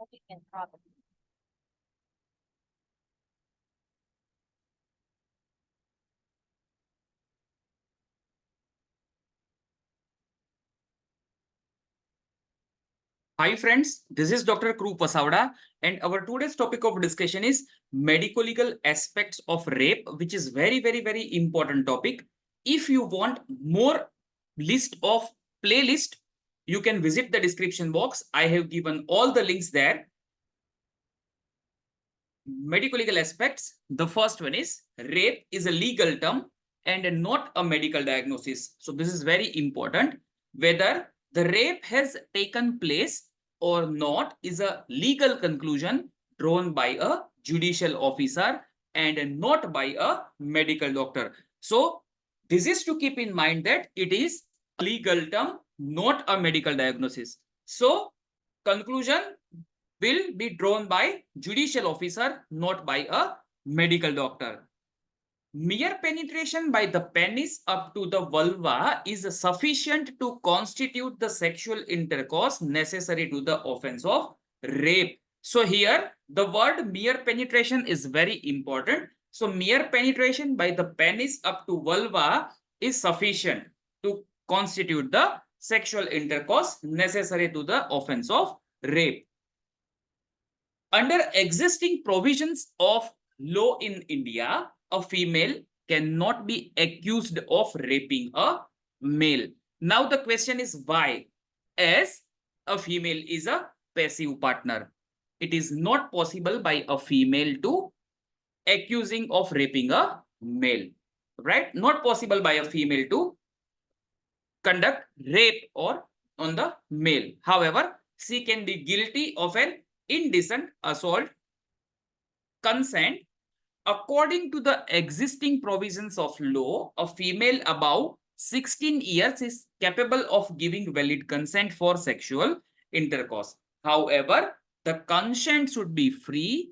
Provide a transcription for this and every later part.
Hi friends, this is Dr. Krup Vasavda, and our today's topic of discussion is medico-legal aspects of rape, which is very important topic. If you want more list of playlist, you can visit the description box. I have given all the links there. Medico-legal aspects. The first one is rape is a legal term and not a medical diagnosis. So this is very important. Whether the rape has taken place or not is a legal conclusion drawn by a judicial officer and not by a medical doctor. So this is to keep in mind that it is a legal term, not a medical diagnosis. So conclusion will be drawn by judicial officer, not by a medical doctor. Mere penetration by the penis up to the vulva is sufficient to constitute the sexual intercourse necessary to the offense of rape. So here the word mere penetration is very important. So mere penetration by the penis up to vulva is sufficient to constitute the sexual intercourse necessary to the offense of rape. Under existing provisions of law in India, a female cannot be accused of raping a male. Now the question is why? As a female is a passive partner. It is not possible by a female to accusing of raping a male, right? Not possible by a female to conduct rape or on the male. However, she can be guilty of an indecent assault. Consent. According to the existing provisions of law, a female above 16 years is capable of giving valid consent for sexual intercourse. However, the consent should be free,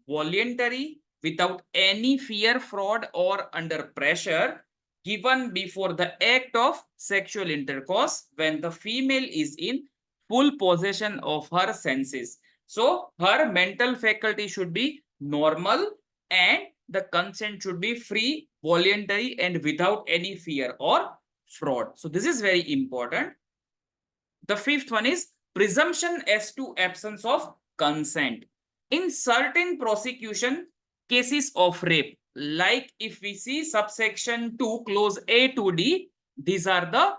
voluntary, without any fear, fraud, or under pressure, given before the act of sexual intercourse when the female is in full possession of her senses. So her mental faculty should be normal and the consent should be free, voluntary, and without any fear or fraud. So this is very important. The fifth one is presumption as to absence of consent. In certain prosecution cases of rape, like if we see subsection 2 clause A to D, these are the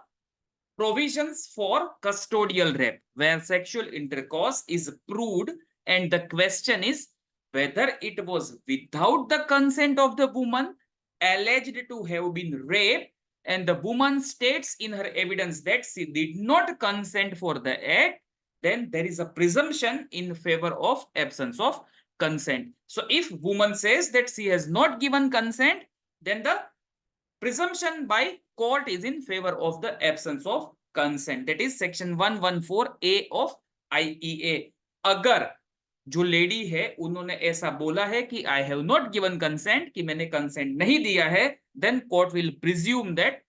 provisions for custodial rape where sexual intercourse is proved, and the question is whether it was without the consent of the woman alleged to have been raped, and the woman states in her evidence that she did not consent for the act, then there is a presumption in favor of absence of consent. So if woman says that she has not given consent, then the presumption by court is in favor of the absence of consent. That is section 114A of IEA. अगर जो lady है उन्होंने ऐसा बोला है कि I have not given consent, कि मैंने कंसेंट नहीं दिया है, then court will presume that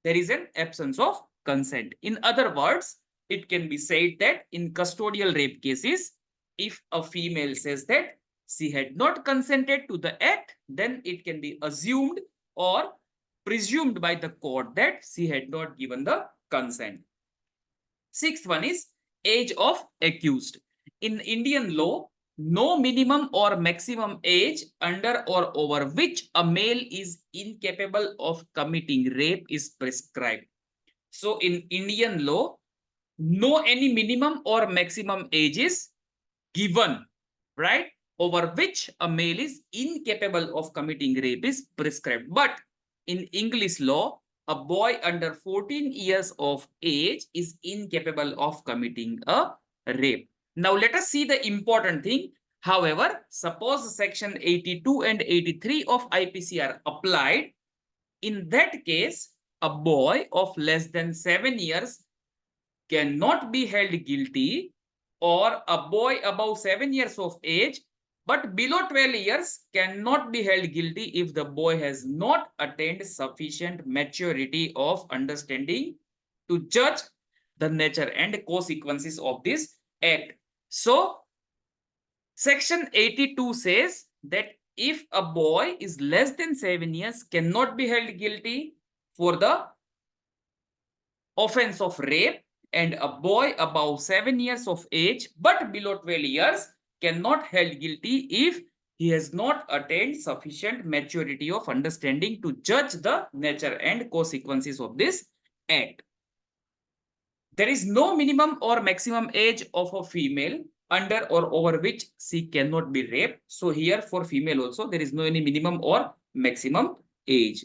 there is an absence of consent. In other words, it can be said that in custodial rape cases, if a female says that she had not consented to the act, then it can be assumed or presumed by the court that she had not given the consent. Sixth one is age of accused. In Indian law, no minimum or maximum age under or over which a male is incapable of committing rape is prescribed. So in Indian law, no any minimum or maximum age is given, right, over which a male is incapable of committing rape is prescribed. But in English law, a boy under 14 years of age is incapable of committing a rape. Now let us see the important thing. However, suppose section 82 and 83 of IPC are applied. In that case, a boy of less than 7 years cannot be held guilty, or a boy above 7 years of age but below 12 years cannot be held guilty if the boy has not attained sufficient maturity of understanding to judge the nature and consequences of this act. So section 82 says that if a boy is less than 7 years cannot be held guilty for the offense of rape, and a boy above 7 years of age but below 12 years cannot held guilty if he has not attained sufficient maturity of understanding to judge the nature and consequences of this act. There is no minimum or maximum age of a female under or over which she cannot be raped. So here for female also there is no any minimum or maximum age.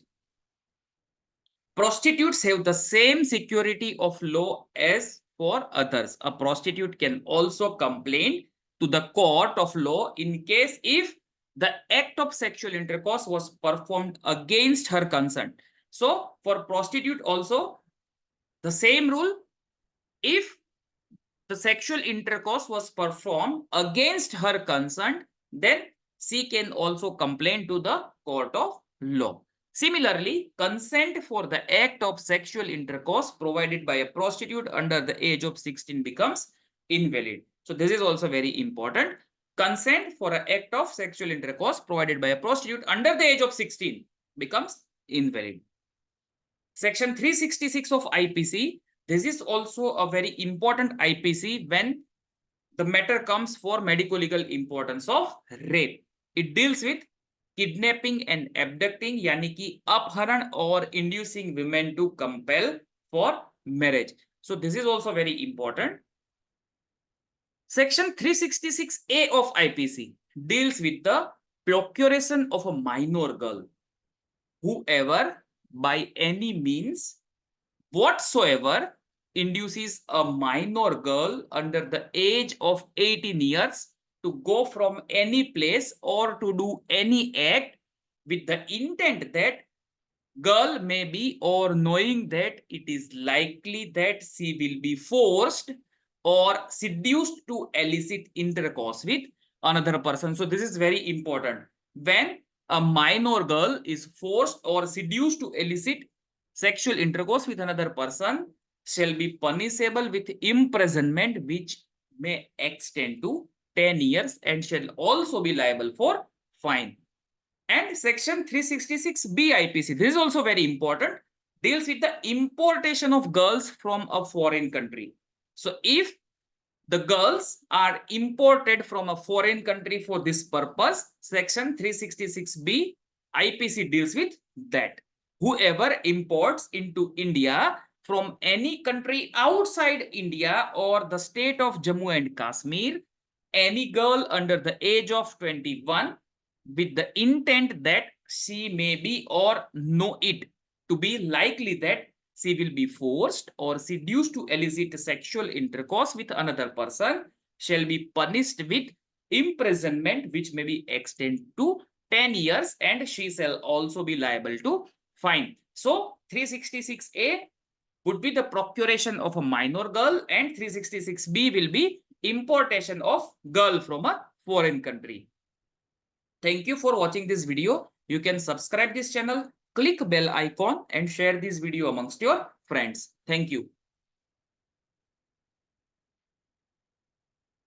Prostitutes have the same security of law as for others. A prostitute can also complain to the court of law in case if the act of sexual intercourse was performed against her consent. So for prostitute also the same rule. If the sexual intercourse was performed against her consent, then she can also complain to the court of law. Similarly, consent for the act of sexual intercourse provided by a prostitute under the age of 16 becomes invalid. So this is also very important. Consent for an act of sexual intercourse provided by a prostitute under the age of 16 becomes invalid. Section 366 of IPC. This is also a very important IPC when the matter comes for medico-legal importance of rape. It deals with kidnapping and abducting, यानी कि अपहरण or inducing women to compel for marriage. So this is also very important. Section 366A of IPC deals with the procuration of a minor girl. Whoever by any means whatsoever induces a minor girl under the age of 18 years to go from any place or to do any act with the intent that girl may be or knowing that it is likely that she will be forced or seduced to illicit intercourse with another person. So this is very important. When a minor girl is forced or seduced to illicit sexual intercourse with another person, shall be punishable with imprisonment which may extend to 10 years and shall also be liable for fine. And section 366B IPC, this is also very important, deals with the importation of girls from a foreign country. So if the girls are imported from a foreign country for this purpose, section 366B IPC deals with that. Whoever imports into India from any country outside India or the state of Jammu and Kashmir, any girl under the age of 21 with the intent that she may be or know it to be likely that she will be forced or seduced to elicit sexual intercourse with another person shall be punished with imprisonment which may be extended to 10 years and she shall also be liable to fine. So 366A would be the procuration of a minor girl and 366B will be importation of girl from a foreign country. Thank you for watching this video. You can subscribe this channel, click bell icon and share this video amongst your friends. Thank you.